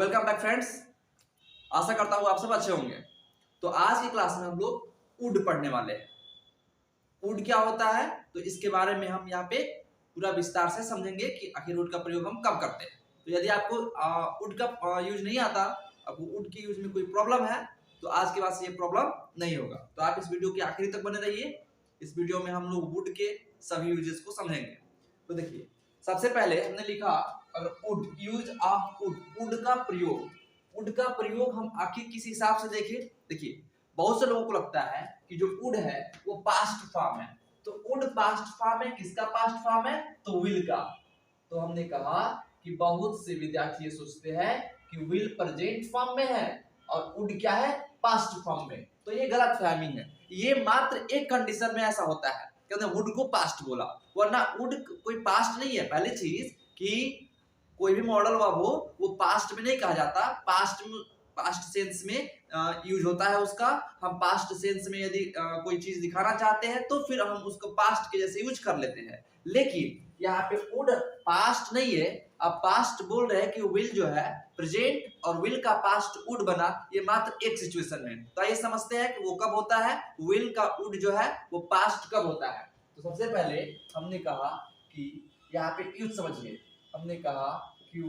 Welcome back friends. आशा करता हूँ आप सब अच्छे होंगे। तो आज की क्लास में हम लोग वुड पढ़ने वाले हैं। वुड क्या होता है तो इसके बारे में हम यहाँ पे पूरा विस्तार से समझेंगे कि आखिर वुड का प्रयोग हम कब करते हैं। तो यदि आपको वुड का यूज नहीं आता, आपको वुड की यूज में कोई प्रॉब्लम है, तो आज के बाद से ये प्रॉब्लम नहीं होगा। तो आप इस वीडियो के आखिरी तक बने रहिए। इस वीडियो में हम लोग वुड के सभी यूजेस को समझेंगे। तो देखिए, सबसे पहले हमने लिखा अगर would use of would, would का प्रयोग। वुड का प्रयोग हम आखिर किस हिसाब से देखें। देखिए, बहुत से लोगों को लगता है कि जो वुड है वो पास्ट फॉर्म है। तो वुड पास्ट फॉर्म है, किसका पास्ट फॉर्म है? तो विल का। तो हमने कहा कि बहुत से विद्यार्थी ये सोचते हैं कि विल प्रेजेंट फॉर्म में है और वुड क्या है? पास्ट फॉर्म में। तो ये गलत फहमी है। ये मात्र एक कंडीशन में ऐसा होता है कि वुड को पास्ट बोला, वरना वुड कोई पास्ट नहीं है। पहली चीज कि कोई भी मॉडल वर्ब हो वो पास्ट में नहीं कहा जाता। पास्ट सेंस में यूज होता है उसका। हम पास्ट सेंस में यदि कोई चीज दिखाना चाहते हैं तो फिर हम उसको पास्ट के जैसे यूज कर लेते हैं। लेकिन यहाँ पे वुड पास्ट नहीं है। अब पास्ट बोल रहे हैं कि विल जो है प्रेजेंट और विल का पास्ट वुड बना, ये मात्र एक सिचुएशन में। तो ये समझते हैं कि वो कब होता है, विल का वुड जो है वो पास्ट कब होता है। तो सबसे पहले हमने कहा कि यहाँ पे यूज समझिए। हमने कहा कि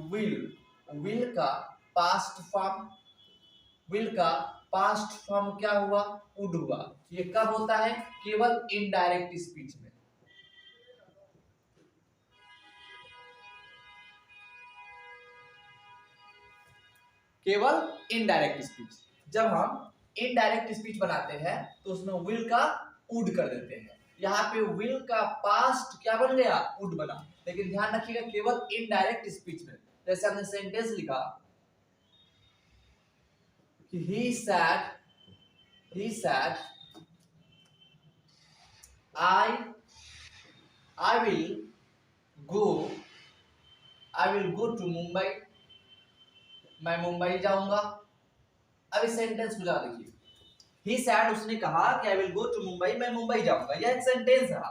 विल का पास्ट फॉर्म, विल का पास्ट फॉर्म क्या हुआ? वुड हुआ। ये कब होता है? केवल इनडायरेक्ट स्पीच में। केवल इनडायरेक्ट स्पीच। जब हम इनडायरेक्ट स्पीच बनाते हैं तो उसमें विल का वुड कर देते हैं। यहाँ पे विल का पास्ट क्या बन गया? वुड बना। लेकिन ध्यान रखिएगा केवल इनडायरेक्ट स्पीच में। जैसे हमने सेंटेंस लिखा कि he said I will go to Mumbai. मैं मुंबई जाऊंगा। अब इस सेंटेंस को जरा देखिए। He said, उसने कहा कि I will go to Mumbai, मैं मुंबई जाऊंगा। यह एक सेंटेंस है।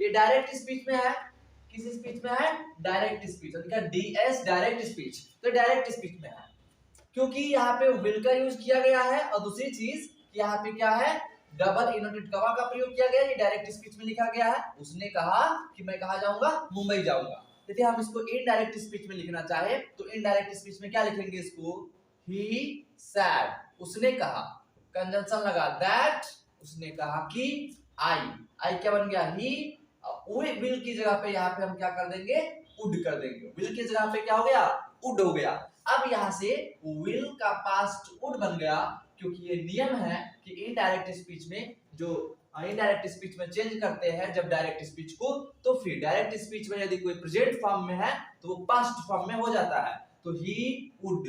ये डायरेक्ट स्पीच में है। किस स्पीच में है? Direct speech. DS direct speech. तो डायरेक्ट स्पीच में है क्योंकि यहाँ पे विल का यूज किया गया है। और दूसरी चीज यहाँ पे क्या है? डबल इनवर्टेड कमा का प्रयोग किया गया है। ये डायरेक्ट स्पीच में लिखा गया है। उसने कहा कि मैं कहा जाऊंगा? मुंबई जाऊंगा। यदि हम इसको इनडायरेक्ट स्पीच में लिखना चाहे तो इनडायरेक्ट स्पीच में क्या लिखेंगे इसको? ही सैड, उसने कहा। कंजंक्शन लगा दैट, उसने कहा कि आई क्या बन गया? ही। विल की जगह पे यहाँ पे हम क्या कर देंगे? वुड कर देंगे। विल की जगह पे क्या हो गया? वुड हो गया। अब यहाँ से विल का पास्ट वुड बन गया क्योंकि ये नियम है कि इनडायरेक्ट स्पीच में जो इनडायरेक्ट स्पीच में चेंज करते हैं जब डायरेक्ट स्पीच को, तो फिर डायरेक्ट स्पीच में यदि कोई प्रेजेंट फॉर्म में है तो वो पास्ट फॉर्म में हो जाता है। तो he would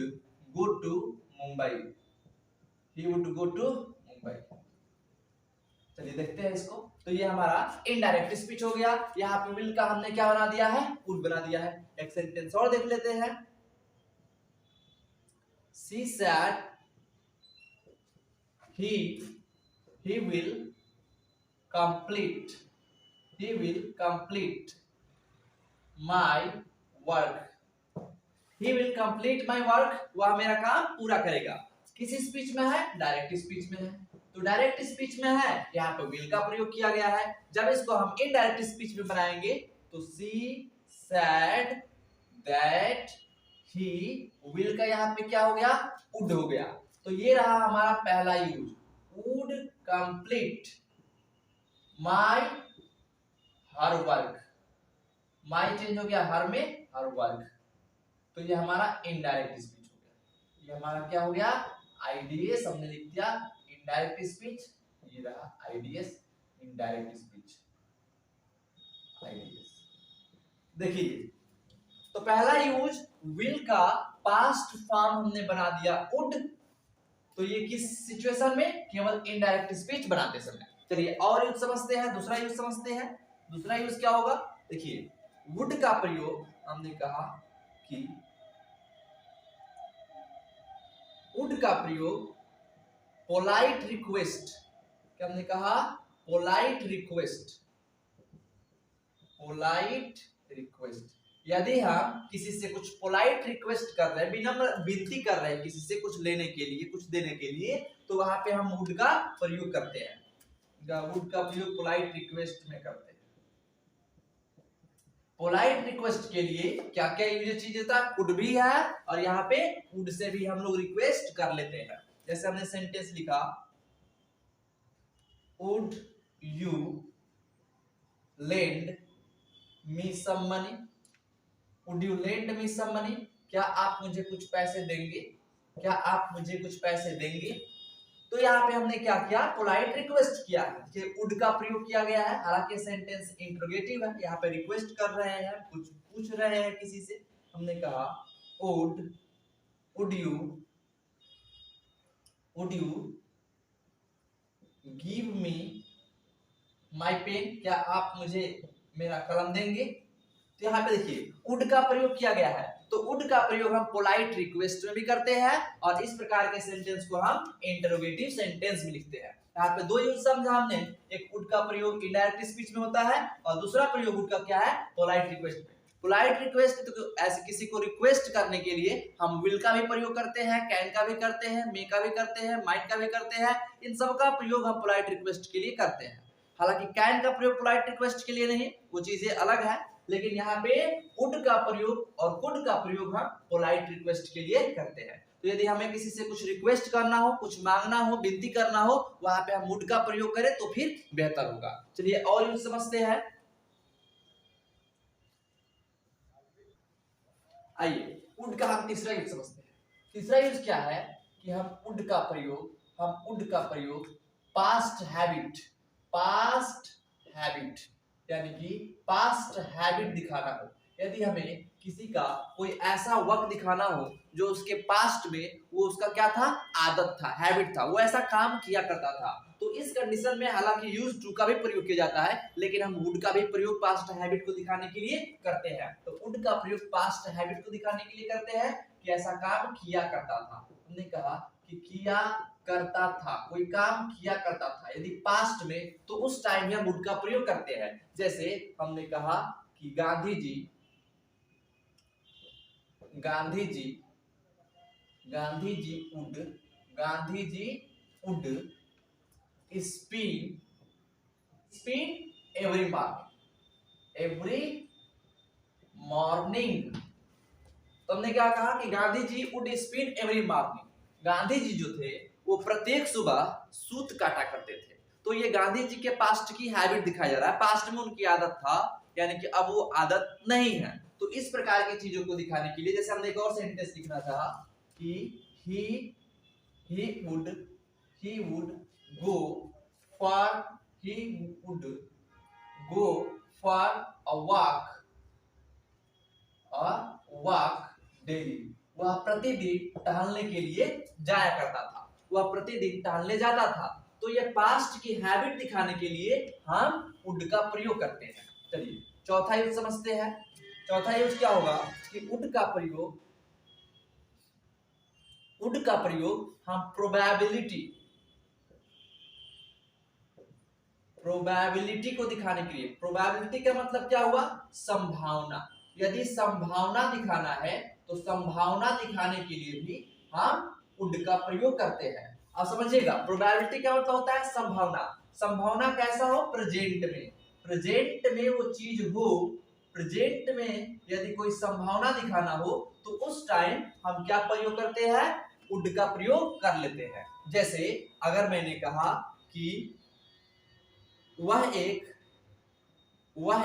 go to Mumbai. He would go to Mumbai. चलिए देखते हैं इसको। तो ये हमारा इनडायरेक्ट स्पीच हो गया। यहाँ पे विल का हमने क्या बना दिया है? वुड बना दिया है। एक सेंटेंस और देख लेते हैं। She said he will complete my work। he will complete my work, वह मेरा काम पूरा करेगा। किस स्पीच में है? डायरेक्ट स्पीच में है। तो डायरेक्ट स्पीच में है, यहाँ पे विल का प्रयोग किया गया है। जब इसको हम इनडायरेक्ट स्पीच में बनाएंगे तो she said that he will का यहाँ पे क्या हो गया? वुड हो गया। तो ये रहा हमारा पहला use, would complete my her work. My change हो गया हर में, हर वर्क। तो ये हमारा इनडायरेक्ट स्पीच हो गया। ये हमारा क्या हो गया? आईडीएस हमने लिख दिया इनडायरेक्ट स्पीच। ये रहा आईडीएस, इनडायरेक्ट स्पीच, आईडीएस। देखिए, तो पहला यूज विल का पास्ट फॉर्म हमने बना दिया वुड। तो ये किस सिचुएशन में? केवल इनडायरेक्ट स्पीच बनाते समय। चलिए और यूज समझते हैं, दूसरा यूज समझते हैं। दूसरा यूज क्या होगा? देखिए, वुड का प्रयोग हमने कहा कि वुड का प्रयोग पोलाइट रिक्वेस्ट, क्या हमने कहा? Polite request, polite request. यदि हम किसी से कुछ पोलाइट रिक्वेस्ट कर रहे हैं, विनम्र विनती कर रहे हैं किसी से कुछ लेने के लिए, कुछ देने के लिए, तो वहां पे हम वुड का प्रयोग करते हैं। वुड का प्रयोग पोलाइट रिक्वेस्ट में करते हैं। पोलाइट रिक्वेस्ट के लिए क्या क्या यूज चीज होता है? वुड भी है, और यहाँ पे वुड से भी हम लोग रिक्वेस्ट कर लेते हैं। जैसे हमने सेंटेंस लिखा, would you lend me some money? Would you lend me some money? क्या आप मुझे कुछ पैसे देंगे? क्या आप मुझे कुछ पैसे देंगे? तो यहाँ पे हमने क्या किया? पोलाइट रिक्वेस्ट किया है कि वुड का प्रयोग किया गया है। हालांकि सेंटेंस इंट्रोगेटिव है, यहाँ पे रिक्वेस्ट कर रहे हैं, कुछ पूछ रहे हैं किसी से। हमने कहा would you give me my pen? क्या आप मुझे मेरा कलम देंगे? तो यहाँ पे देखिए वुड का प्रयोग किया गया है, तो वुड का प्रयोग हम पोलाइट रिक्वेस्ट में भी करते हैं, और इस प्रकार के सेंटेंस को हम इंटरोगेटिव सेंटेंस में लिखते हैं। यहाँ पे दो यूज समझा हमने, एक वुड का प्रयोग इनडायरेक्ट स्पीच में होता है, और दूसरा प्रयोग वुड का क्या है? पोलाइट रिक्वेस्ट में। पोलाइट रिक्वेस्ट तो ऐसे किसी को रिक्वेस्ट करने के लिए हम विल का भी प्रयोग करते हैं, कैन का भी करते हैं, मे का भी करते हैं, माइट का भी करते हैं। इन सब का प्रयोग हम पोलाइट रिक्वेस्ट के लिए करते हैं। हालांकि कैन का प्रयोग पोलाइट रिक्वेस्ट के लिए नहीं, वो चीजें अलग है, लेकिन यहाँ पे वुड का प्रयोग और कुड का प्रयोग हम पोलाइट रिक्वेस्ट के लिए करते हैं। तो यदि हमें किसी से कुछ रिक्वेस्ट करना हो, कुछ मांगना हो, विनती करना हो, वहां पे हम वुड का प्रयोग करें तो फिर बेहतर होगा। चलिए और यूज समझते हैं। आइए वुड का हम तीसरा यूज समझते हैं। तीसरा यूज क्या है कि हम वुड का प्रयोग पास्ट हैबिट यानी कि पास्ट हैबिट दिखाना हो। यदि हमें किसी का कोई ऐसा वक्त दिखाना हो जो उसके पास्ट में वो उसका क्या था? आदत था, हैबिट था, वो ऐसा काम किया करता था, तो इस कंडीशन में हालांकि यूज टू का भी प्रयोग किया जाता है, लेकिन हम वुड का भी प्रयोग पास्ट हैबिट को दिखाने के लिए करते हैं। तो वुड का प्रयोग पास्ट हैबिट को दिखाने के लिए करते हैं कि ऐसा काम किया करता था। हमने कहा कि किया करता था, कोई काम किया करता था, यदि पास्ट में, तो उस टाइम में हम वुड का प्रयोग करते हैं। जैसे हमने कहा कि Gandhi ji would spin every morning. तो हमने क्या कहा कि Gandhi ji would spin every morning. Gandhi ji जो थे वो प्रत्येक सुबह सूत काटा करते थे। तो ये गांधी जी के पास्ट की हैबिट दिखाया जा रहा है, पास्ट में उनकी आदत था, यानी कि अब वो आदत नहीं है। तो इस प्रकार की चीजों को दिखाने के लिए, जैसे हमने एक और सेंटेंस लिखना था कि he would go for a walk daily। वह प्रतिदिन टहलने के लिए जाया करता था, वह प्रतिदिन टहलने जाता था। तो ये पास्ट की हैबिट दिखाने के लिए हम वुड का प्रयोग करते हैं। चलिए चौथा यूज समझते हैं। चौथा यूज क्या होगा कि वुड का प्रयोग हम प्रोबेबिलिटी को दिखाने के लिए। प्रोबेबिलिटी का मतलब क्या हुआ? संभावना। यदि संभावना दिखाना है तो संभावना दिखाने के लिए भी हम वुड का प्रयोग करते हैं। अब समझिएगा, प्रोबेबिलिटी क्या मतलब होता है? संभावना। संभावना कैसा हो? प्रेजेंट में वो चीज हो, प्रेजेंट में यदि कोई संभावना दिखाना हो तो उस टाइम हम क्या प्रयोग करते हैं? वुड का प्रयोग कर लेते हैं। जैसे अगर मैंने कहा कि वह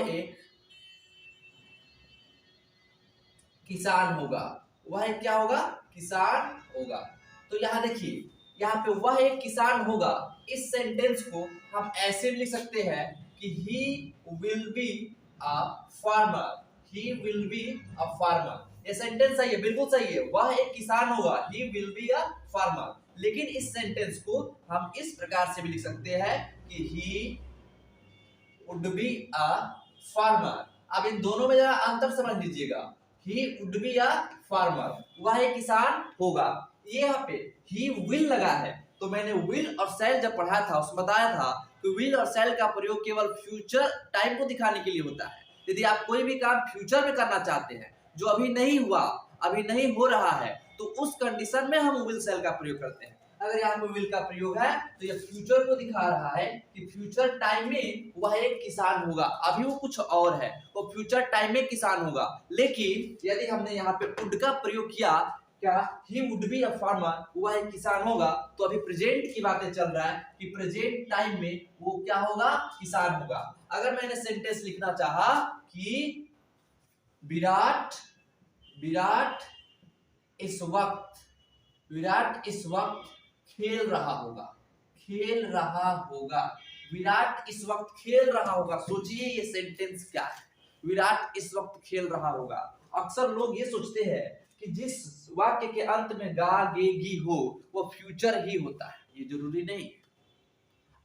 एक किसान होगा, वह क्या होगा? किसान होगा। तो यहाँ देखिए, यहाँ पे वह एक किसान होगा, इस सेंटेंस को हम ऐसे भी लिख सकते हैं कि he will be a farmer। ये सेंटेंस सही है, बिल्कुल सही है, वह एक किसान होगा, he will be a farmer। लेकिन इस सेंटेंस को हम इस प्रकार से भी लिख सकते हैं कि he would be a farmer। अब इन दोनों में जरा अंतर समझ लीजिएगा। he would be a farmer, वह एक किसान होगा। ये यहाँ पे he will लगा है, तो मैंने will और shall जब पढ़ा था उसमें बताया था कि will और shall का प्रयोग केवल फ्यूचर टाइम को दिखाने के लिए होता है। यदि आप कोई भी काम फ्यूचर में करना चाहते हैं जो अभी नहीं हुआ, अभी नहीं हो रहा है, तो उस कंडीशन में हम विल शेल का प्रयोग करते हैं। अगर यहाँ पे विल का प्रयोग है तो यह फ्यूचर को दिखा रहा है कि फ्यूचर टाइम में वह एक किसान होगा, अभी वो कुछ और है, वो फ्यूचर टाइम में किसान होगा। लेकिन यदि हमने यहाँ पे वुड का प्रयोग किया, क्या he would be a farmer, वह एक किसान होगा, तो अभी प्रेजेंट की बातें चल रहा है कि प्रेजेंट टाइम में वो क्या होगा, किसान होगा। अगर मैंने सेंटेंस लिखना चाहा कि विराट इस वक्त खेल रहा होगा, विराट इस वक्त खेल रहा होगा। सोचिए ये सेंटेंस क्या है, विराट इस वक्त खेल रहा होगा। अक्सर लोग ये सोचते हैं कि जिस वाक्य के अंत में गा गे गी हो वो फ्यूचर ही होता है, ये जरूरी नहीं है।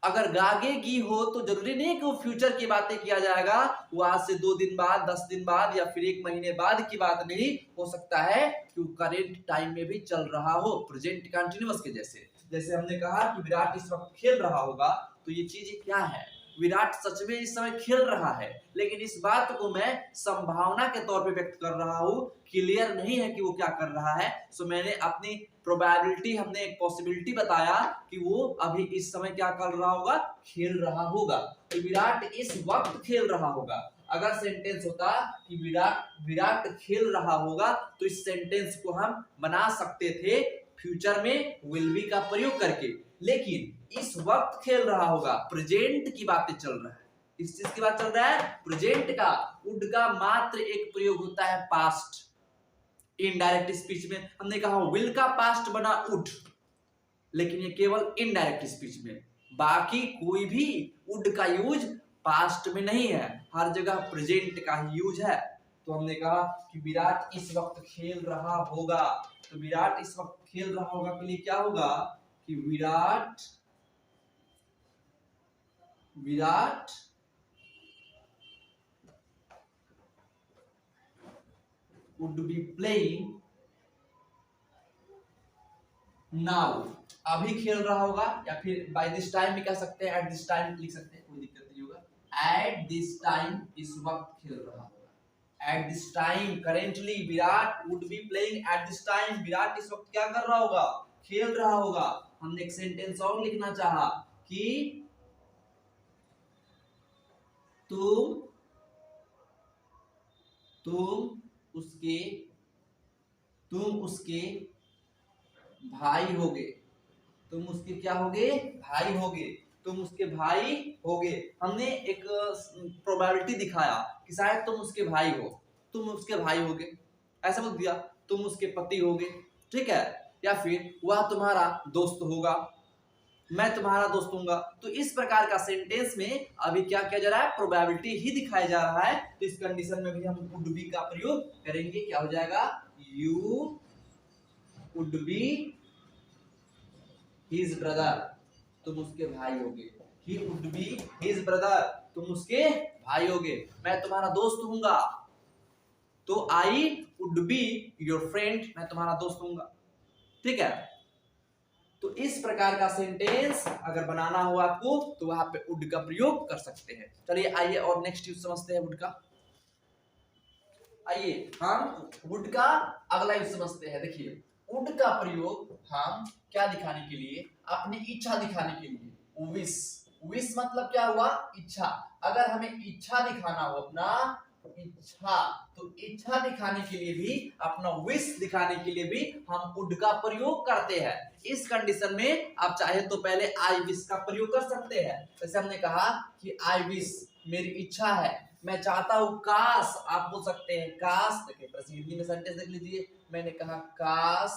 अगर गागेगी हो तो जरूरी नहीं कि वो फ्यूचर की बातें किया जाएगा, वो आज से 2 दिन बाद, 10 दिन बाद या फिर 1 महीने बाद की बात नहीं हो सकता है कि वो करेंट टाइम में भी चल रहा हो, प्रेजेंट कंटिन्यूअस के जैसे हमने कहा कि विराट इस वक्त खेल रहा होगा, तो ये चीज क्या है, विराट सच में इस समय खेल रहा है, लेकिन इस बात को मैं संभावना के तौर पे व्यक्त कर रहा हूँ, क्लियर नहीं है कि वो क्या कर रहा है। सो मैंने अपनी प्रोबेबिलिटी, हमने एक पॉसिबिलिटी बताया कि वो अभी इस समय क्या कर रहा होगा, खेल रहा होगा। तो विराट इस वक्त खेल रहा होगा। अगर सेंटेंस होता कि विराट खेल रहा होगा, तो इस सेंटेंस को हम बना सकते थे फ्यूचर में विल बी का प्रयोग करके, लेकिन इस वक्त खेल रहा होगा, प्रेजेंट की बातें चल रहा है। इस चीज की बात चल रहा है, प्रेजेंट का। वुड का मात्र एक प्रयोग होता है पास्ट। इनडायरेक्ट स्पीच में हमने कहा विल का पास्ट बना वुड, लेकिन ये केवल इनडायरेक्ट स्पीच में, बाकी कोई भी वुड का यूज पास्ट में नहीं है, हर जगह प्रेजेंट का ही यूज है। तो हमने कहा कि विराट इस वक्त खेल रहा होगा, तो विराट इस वक्त खेल रहा होगा के लिए क्या होगा कि Virat would be playing now, अभी खेल रहा होगा, या फिर बाय दिस टाइम भी कह सकते हैं, एट दिस टाइम लिख सकते हैं, कोई दिक्कत नहीं होगा। एट दिस टाइम इस वक्त खेल रहा होगा, at this time currently Virat would be playing at this time, Virat इस वक्त क्या कर रहा होगा, खेल रहा होगा। हमने एक सेंटेंस और लिखना चाहा कि तुम उसके भाई होगे, तुम उसके क्या होगे, भाई होगे, तुम उसके भाई होगे। हमने एक प्रोबेबिलिटी दिखाया कि शायद तुम उसके भाई हो, तुम उसके भाई होगे, ऐसा बोल दिया, तुम उसके पति होगे, ठीक है, या फिर वह तुम्हारा दोस्त होगा, मैं तुम्हारा दोस्त हूंगा। तो इस प्रकार का सेंटेंस में अभी क्या किया जा रहा है, प्रोबेबिलिटी ही दिखाया जा रहा है। तो इस कंडीशन में भी हम वुड बी का प्रयोग करेंगे, क्या हो जाएगा, you would be his brother, तुम उसके भाई होगे, he would be his brother, तुम उसके भाई होगे, मैं तुम्हारा दोस्त हूंगा, तो I would be your friend, मैं तुम्हारा दोस्त हूंगा, ठीक है। तो इस प्रकार का सेंटेंस अगर बनाना हो आपको तो वहां पे वुड का प्रयोग कर सकते हैं। चलिए आइए और नेक्स्ट यूज समझते हैं वुड का। आइए हम वुड का अगला यूज समझते हैं। देखिए वुड का प्रयोग हम क्या दिखाने के लिए, अपनी इच्छा दिखाने के लिए, विश, विश मतलब क्या हुआ, इच्छा। अगर हमें इच्छा दिखाना हो, अपना इच्छा, तो इच्छा दिखाने के लिए भी, अपना विश दिखाने के लिए भी हम वुड का प्रयोग करते हैं। इस कंडीशन में आप चाहे तो पहले आई विश का प्रयोग कर सकते हैं। जैसे हमने कहा कि आई विश, मेरी इच्छा है, मैं चाहता हूं, काश, आप बोल सकते हैं काश। देखिए हिंदी में सेंटेंस देख लीजिए, मैंने कहा काश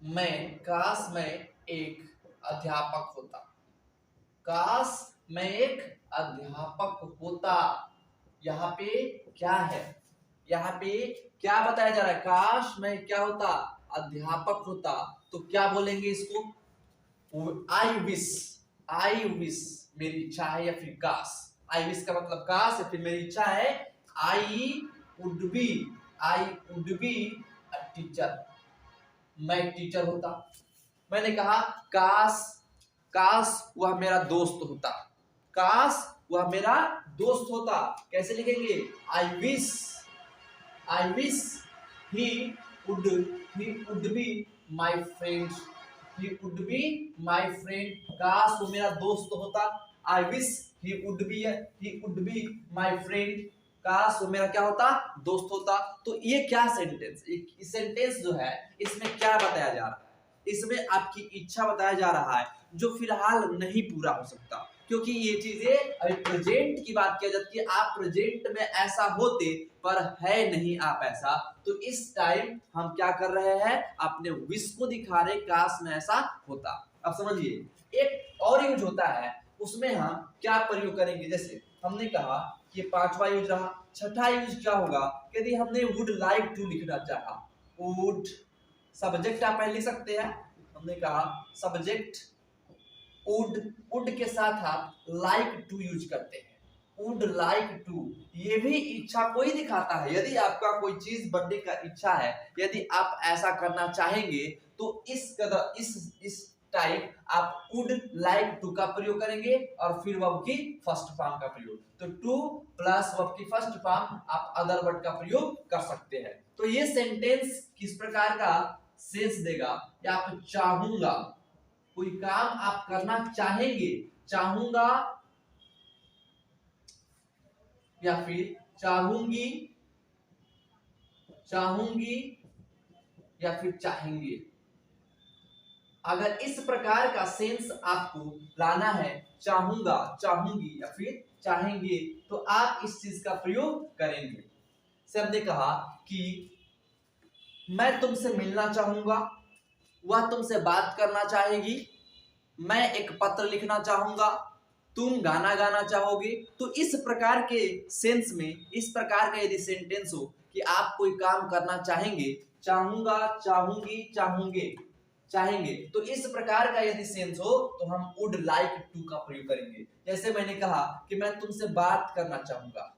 मैं एक अध्यापक होता, काश मैं एक अध्यापक होता। यहाँ पे क्या है, यहाँ पे क्या बताया जा रहा है, काश मैं क्या होता, अध्यापक होता। तो क्या बोलेंगे इसको, आई विश मेरी इच्छा है, या फिर काश, आई विश का मतलब काश, या फिर मेरी इच्छा है, I would be a teacher, मैं टीचर होता। मैंने कहा काश वह मेरा दोस्त होता, काश वह मेरा दोस्त होता। कैसे लिखेंगे? I wish he would be my friend, he would be my friend. काश वो मेरा दोस्त होता। I wish he would be my friend. काश वो मेरा क्या होता? दोस्त होता। तो ये क्या सेंटेंस, सेंटेंस जो है इसमें क्या बताया जा रहा है? इसमें आपकी इच्छा बताया जा रहा है जो फिलहाल नहीं पूरा हो सकता, क्योंकि ये चीजें अभी प्रेजेंट की बात किया जाती है। आप प्रेजेंट में ऐसा होते पर है नहीं आप ऐसा, तो इस टाइम हम क्या कर रहे हैं? अपने विश को दिखा रहे, काश में ऐसा होता। अब समझिए एक और यूज होता है, उसमें हम क्या प्रयोग करेंगे? जैसे हमने कहा कि 5वां यूज रहा, 6ठा यूज क्या होगा? यदि हमने वुड लाइक टू लिखना चाहा, वुड सब्जेक्ट आप पहले लिख सकते हैं। हमने कहा सब्जेक्ट वुड के साथ आप लाइक टू यूज करते हैं। वुड लाइक टू, ये भी इच्छा को ही दिखाता है। यदि आपका कोई चीज बनने का इच्छा है, यदि आप ऐसा करना चाहेंगे, तो इस टाइप आप वुड लाइक टू का प्रयोग करेंगे और फिर वर्ब की फर्स्ट फॉर्म का प्रयोग। तो टू प्लस वर्ब की फर्स्ट फॉर्म आप अदर वर्ड का प्रयोग कर सकते हैं। तो ये सेंटेंस किस प्रकार का सेंस देगा? या आप चाहूंगा, कोई काम आप करना चाहेंगे, चाहूंगा या फिर चाहूंगी, चाहूंगी या फिर चाहेंगे। अगर इस प्रकार का सेंस आपको लाना है, चाहूंगा, चाहूंगी या फिर चाहेंगे, तो आप इस चीज का प्रयोग करेंगे। से हमने कहा कि मैं तुमसे मिलना चाहूंगा, वह तुमसे बात करना चाहेगी, मैं एक पत्र लिखना चाहूंगा, तुम गाना गाना चाहोगे। तो इस प्रकार के सेंस में, इस प्रकार का यदि सेंटेंस हो कि आप कोई काम करना चाहेंगे, चाहूंगा, चाहूंगी, चाहोगे, चाहेंगे, तो इस प्रकार का यदि सेंस हो तो हम वुड लाइक टू का प्रयोग करेंगे। जैसे मैंने कहा कि मैं तुमसे बात करना चाहूंगा,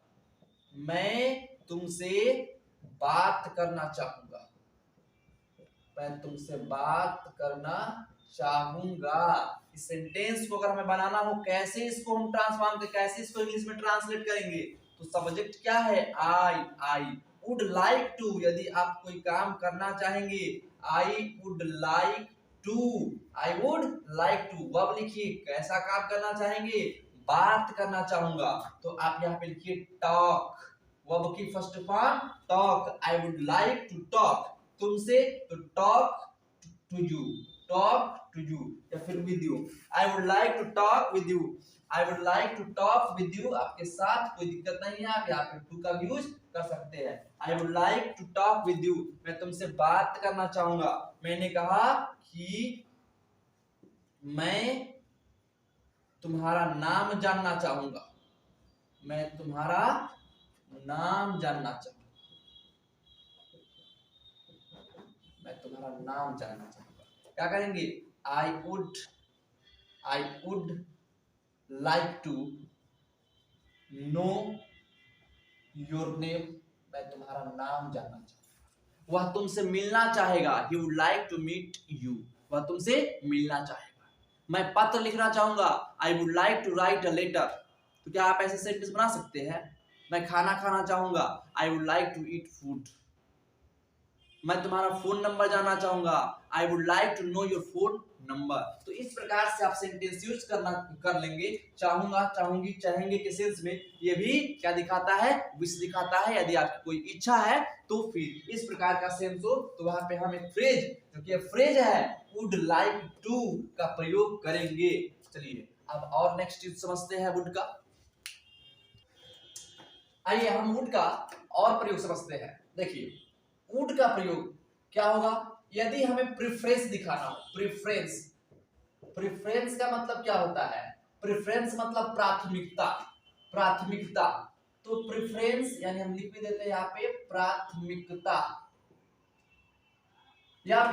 मैं तुमसे बात करना चाहूंगा, मैं तुमसे बात करना चाहूंगा। इस सेंटेंस को अगर हमें बनाना हो, कैसे इसको हम ट्रांसफॉर्म करें, कैसे इसको इंग्लिश में ट्रांसलेट करेंगे? तो सब्जेक्ट क्या है? I would like to. यदि आप कोई काम करना चाहेंगे, I would like to, I would like to. Verb लिखिए, कैसा काम करना चाहेंगे? बात करना चाहूंगा। तो आप यहाँ पे लिखिए टॉक, वर्ब की first form talk. I would like to talk तुमसे, तो talk to you, talk to you या फिर with you. I would like to talk with you, I would like to talk with you, आपके साथ, कोई दिक्कत नहीं है, आप यहाँ पे टू का यूज कर सकते हैं। I would like to talk with you, मैं तुमसे बात करना चाहूंगा। मैंने कहा कि मैं तुम्हारा नाम जानना चाहूंगा, मैं तुम्हारा नाम जानना चाहूंगा, मैं तुम्हारा नाम जानना चाहूंगा। क्या करेंगे? I would like to know your name, मैं तुम्हारा नाम जानना चाहूंगा। वह तुमसे मिलना चाहेगा, he would like to meet you, वह तुमसे मिलना चाहेगा। मैं पत्र लिखना चाहूंगा, I would like to write a letter. तो क्या आप ऐसे सेंटेंस बना सकते हैं? मैं खाना खाना चाहूंगा, I would like to eat food. मैं तुम्हारा फोन नंबर जानना चाहूंगा, I would like to know your phone number. तो इस प्रकार से आप सेंटेंस यूज कर लेंगे। चाहूंगा, चाहूंगी, चाहेंगे के सेंस में ये भी क्या दिखाता है? विश दिखाता है। यदि आपकी कोई इच्छा है तो फिर इस प्रकार का सेंस हो तो वहां पे हम एक फ्रेज, जो कि फ्रेज है, वुड लाइक टू का प्रयोग करेंगे। चलिए अब और नेक्स्ट चीज समझते हैं वुड का। आइए हम वुड का और प्रयोग समझते हैं। देखिए वुड का प्रयोग क्या होगा? यदि हमें प्रेफरेंस दिखाना हो, प्रेफरेंस, प्रेफरेंस का मतलब क्या होता है? प्रेफरेंस मतलब प्राथमिकता, प्राथमिकता। तो प्रेफरेंस यानी हम लिख भी देते हैं यहाँ पे प्राथमिकता। या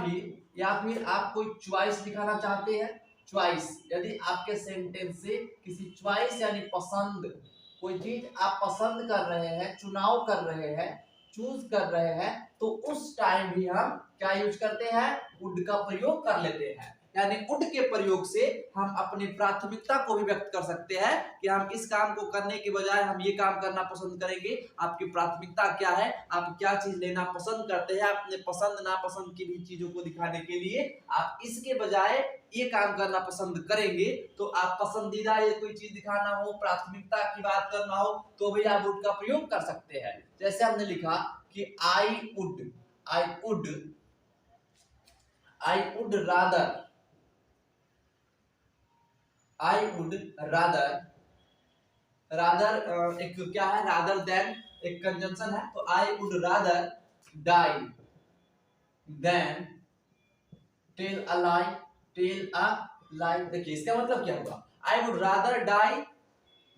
फिर आप कोई चॉइस दिखाना चाहते हैं, चॉइस। यदि आपके सेंटेंस से किसी चॉइस यानी पसंद, कोई चीज आप पसंद कर रहे हैं, चुनाव कर रहे हैं, चूज कर रहे हैं, तो उस टाइम भी हम क्या यूज करते हैं? वुड का प्रयोग कर लेते हैं। यानी वुड के प्रयोग से हम अपनी प्राथमिकता को भी व्यक्त कर सकते हैं कि हम इस काम को करने के बजाय हम ये काम करना पसंद करेंगे। आपकी प्राथमिकता क्या है, आप क्या चीज लेना पसंद करते हैं, अपने पसंद नापसंद की भी चीजों को दिखाने के लिए आप इसके बजाय ये काम करना पसंद करेंगे। तो आप पसंदीदा ये कोई चीज दिखाना हो, प्राथमिकता की बात करना हो, तो भी आप वुड का प्रयोग कर सकते हैं। जैसे हमने लिखा कि आई वुड रादर एक क्या है, रादर देन एक कंजंक्शन है, तो I would rather die than tell a lie. देखिए इसका मतलब क्या होगा, I would rather die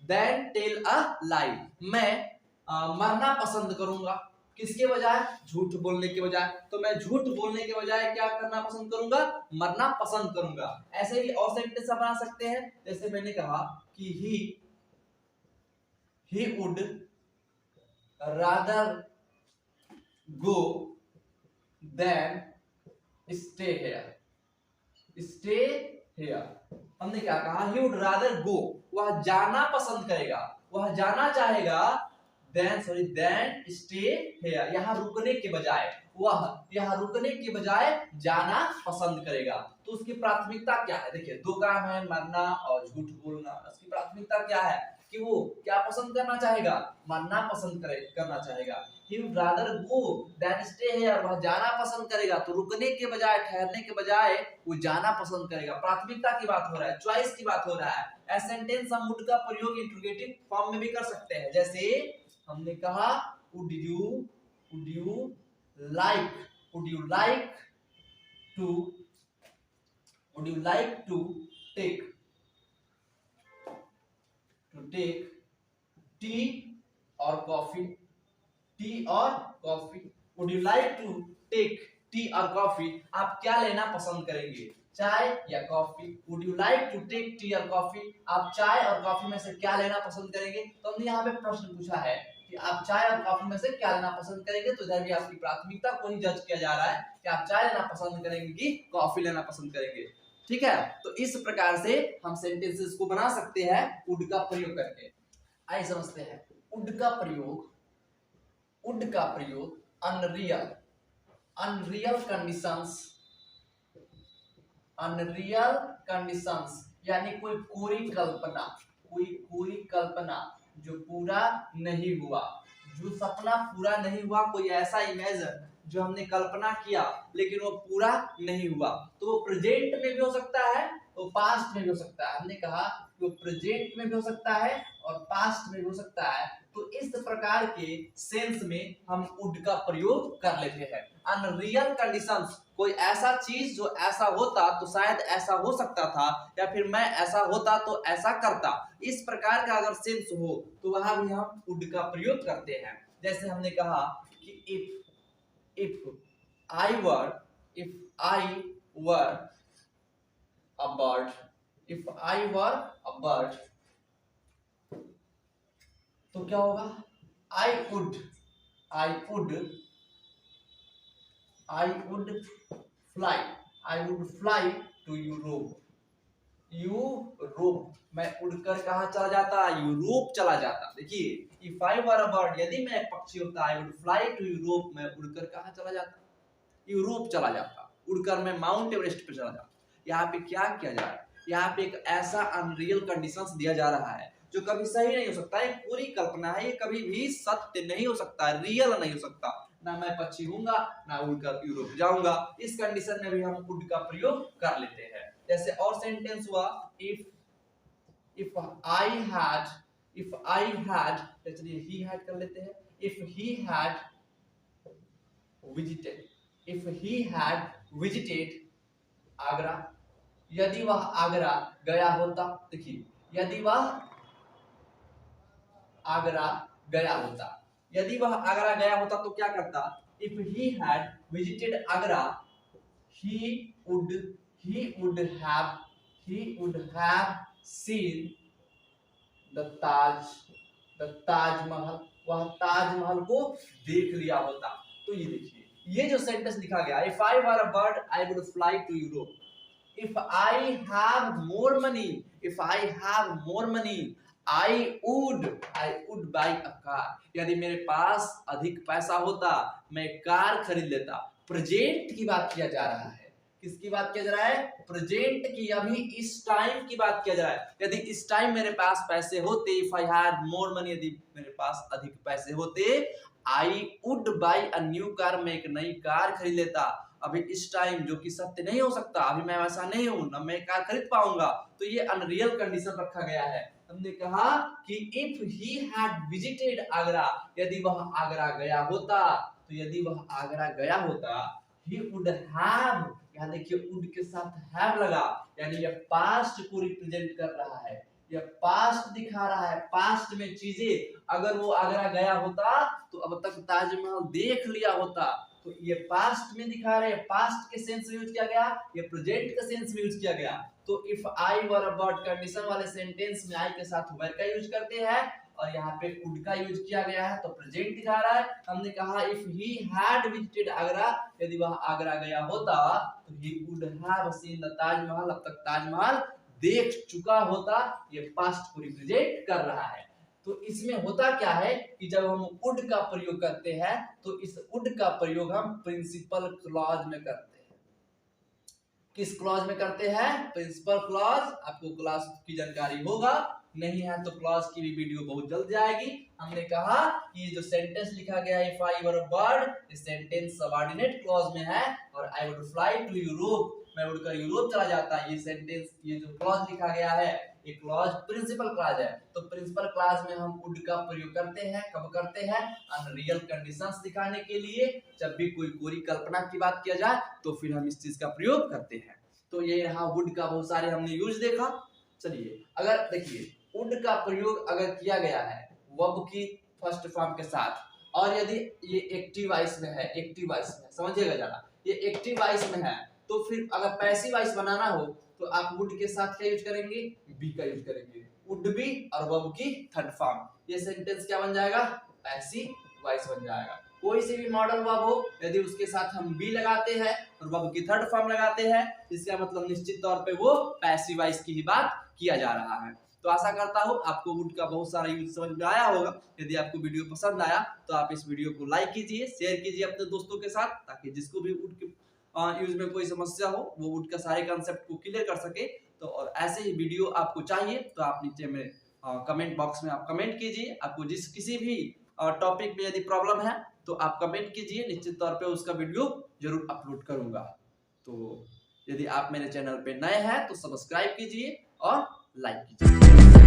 than tell a lie. मैं मरना पसंद करूंगा किसके बजाय, झूठ बोलने के बजाय। तो मैं झूठ बोलने के बजाय क्या करना पसंद करूंगा, मरना पसंद करूंगा। ऐसे ही और सेंटेंस बना सकते हैं, जैसे मैंने कहा कि he would rather go then stay here. हमने क्या कहा, ही वुड रादर गो, वह जाना पसंद करेगा, वह जाना चाहेगा, देन स्टे हियर, यहाँ रुकने के बजाय, वह यहाँ रुकने के बजाय जाना पसंद करेगा। तो उसकी प्राथमिकता क्या है, देखिए दो काम है, मरना और झूठ बोलना। उसकी प्राथमिकता क्या है कि वो क्या पसंद करना चाहेगा, मरना पसंद करना चाहेगा। He would rather go than stay here, वह जाना पसंद करेगा, तो रुकने के बजाय, ठहरने के बजाय वो जाना पसंद करेगा। प्राथमिकता की बात हो रहा है, चॉइस की बात हो रहा है। ऐसे सेंटेंस हम वुड का प्रयोग इंट्रोगेटिव फॉर्म में भी कर सकते हैं। जैसे हमने कहा would you like to take tea or coffee? Would you like to take tea or coffee? आप क्या लेना पसंद करेंगे, चाय या coffee? Would you like to take tea or coffee? आप चाय और कॉफी में से क्या लेना पसंद करेंगे? तो हमने यहाँ पे प्रश्न पूछा है कि आप चाय और कॉफी में से क्या लेना पसंद करेंगे। तो इधर भी आपकी प्राथमिकता को ही जज किया जा रहा है कि आप चाय लेना पसंद करेंगे कि कॉफी लेना पसंद करेंगे। ठीक है, तो इस प्रकार से हम सेंटेंसेस को बना सकते हैं वुड का प्रयोग करके। आइए समझते हैं वुड का प्रयोग अनरियल कंडीशंस, यानी कोई पूरी कल्पना जो पूरा नहीं हुआ, जो सपना पूरा नहीं हुआ, कोई ऐसा इमेजिन जो हमने कल्पना किया लेकिन वो पूरा नहीं हुआ, तो वो प्रेजेंट में भी हो सकता है, वो पास्ट में भी हो सकता है। हमने कहा वो प्रेजेंट में भी हो सकता है और पास्ट में भी हो सकता है। तो इस प्रकार के सेंस में हम वुड का प्रयोग कर लेते हैं। अनरियल कंडीशंस, कोई ऐसा चीज जो ऐसा होता तो शायद ऐसा हो सकता था, या फिर मैं ऐसा होता तो ऐसा करता, इस प्रकार का अगर सेंस हो तो वहां भी हम वुड का प्रयोग करते हैं। जैसे हमने कहा कि if I were a bird, तो क्या होगा, I would fly to Europe. मैं उड़कर कहाँ चला जाता, यूरोप चला जाता। देखिए if I were a bird, यदि मैं एक पक्षी होता, I would fly to Europe, मैं उड़कर कहाँ चला जाता, यूरोप चला जाता। उड़कर मैं माउंट एवरेस्ट पे चला जाता। यहाँ पे क्या किया जा रहा है, यहाँ पे एक ऐसा अनरियल कंडीशंस दिया जा रहा है जो कभी सही नहीं हो सकता है, पूरी कल्पना है, ये कभी भी सत्य नहीं हो सकता, रियल नहीं हो सकता। ना मैं पक्षी हूंगा, ना उड़कर यूरोप जाऊंगा। इस कंडीशन में भी हम वुड का प्रयोग कर लेते हैं। जैसे और सेंटेंस हुआ if I had, चलिए he had कर लेते हैं। if he had visited Agra, यदि वह आगरा गया होता। देखिए यदि वह आगरा गया होता तो क्या करता, if he had visited Agra, he would have seen the Taj Mahal, वह ताजमहल को देख लिया होता। तो ये देखिए ये जो सेंटेंस लिखा गया, if I were a bird I would fly to Europe, if I have more money, if I have more money I would buy a car. यदि मेरे पास अधिक पैसा होता मैं कार खरीद लेता। प्रेजेंट की बात किया जा रहा है। किसकी बात किया जा रहा है? प्रेजेंट की, अभी इस टाइम की बात किया जा रहा है। यदि इस टाइम मेरे पास पैसे होते, if I had more money, यदि मेरे पास अधिक पैसे होते, I would buy a new car, मैं एक नई कार खरीद लेता। अभी इस टाइम, जो कि सत्य नहीं हो सकता, अभी मैं वैसा नहीं हूं, न मैं कार खरीद पाऊंगा, तो ये अनरियल कंडीशन रखा गया है। हमने कहा कि if he had visited Agra, यदि वह आगरा गया होता, तो यदि वह आगरा गया होता, ही वुड हैव, यहाँ देखिए वुड के साथ हैव लगा, यानी ये पास्ट को रिप्रेजेंट कर रहा है, ये पास्ट दिखा रहा है। पास्ट में चीजें, अगर वो आगरा गया होता तो अब तक ताजमहल देख लिया होता। तो ये पास्ट में दिखा रहे हैं, पास्ट के सेंस में यूज किया गया, ये प्रेजेंट के सेंस में यूज किया गया। तो if I were about condition वाले सेंटेंस में आई के साथ वर का यूज करते हैं, और यहाँ पे वुड का यूज किया गया है, तो प्रेजेंट दिखा रहा है। हमने कहा if he had visited Agra, यदि वह आगरा गया होता तो he would have seen the Taj Mahal, अब तक ताजमहल देख चुका होता। ये पास्ट को रिप्रेजेंट कर रहा है। तो इसमें होता क्या है कि जब हम वुड का प्रयोग करते हैं, तो इस वुड का प्रयोग हम प्रिंसिपल क्लॉज में करते हैं। किस क्लॉज में करते हैं? Principal clause. आपको क्लॉज की जानकारी होगा, नहीं है तो क्लॉज की भी वीडियो बहुत जल्द जाएगी। हमने कहा कि ये जो सेंटेंस लिखा गया है, if I were a bird, ये सेंटेंस सबऑर्डिनेट क्लॉज में है, और I would fly to Europe, मैं उड़कर यूरोप चला जाता। ये सेंटेंस, ये जो क्लॉज लिखा गया है, ये क्लॉज प्रिंसिपल क्लॉज है। तो प्रिंसिपल क्लॉज में हम वुड का प्रयोग करते हैं। कब करते हैं? अनरियल कंडीशंस दिखाने के लिए। जब भी कोई कल्पना की बात किया जाए तो फिर हम इस चीज का प्रयोग करते हैं। तो ये रहा वुड का, बहुत सारे हमने यूज देखा। चलिए, अगर देखिए वुड का प्रयोग अगर किया गया है वर्ब की फर्स्ट फॉर्म के साथ, और यदि ये एक्टिव वॉइस में है, एक्टिव वॉइस में समझिएगा जरा, ये एक्टिव वॉइस में है, तो फिर अगर पैसिव वॉइस बनाना हो तो आप वुड के साथ क्या यूज करेंगे? बी का यूज करेंगे। वुड बी और वर्ब की थर्ड फॉर्म, ये सेंटेंस क्या बन जाएगा? पैसिव वॉइस बन जाएगा। कोई से भी मॉडल वर्ब हो, यदि उसके साथ हम बी लगाते हैं और वर्ब की थर्ड फॉर्म लगाते हैं, इसका मतलब निश्चित तौर पे वो पैसिव वॉइस की ही बात किया जा रहा है। तो आशा करता हूँ आपको वुड का बहुत सारा यूज समझ में आया होगा। यदि आपको वीडियो पसंद आया तो आप इस वीडियो को लाइक कीजिए, शेयर कीजिए अपने दोस्तों के साथ, ताकि जिसको भी वुड के यूज में कोई समस्या हो वो वुड का सारे कंसेप्ट को क्लियर कर सके। तो और ऐसे ही वीडियो आपको चाहिए तो आप नीचे में कमेंट बॉक्स में आप कमेंट कीजिए। आपको किसी भी टॉपिक में यदि प्रॉब्लम है तो आप कमेंट कीजिए, निश्चित तौर पे उसका वीडियो जरूर अपलोड करूंगा। तो यदि आप मेरे चैनल पे नए हैं तो सब्सक्राइब कीजिए और लाइक कीजिए।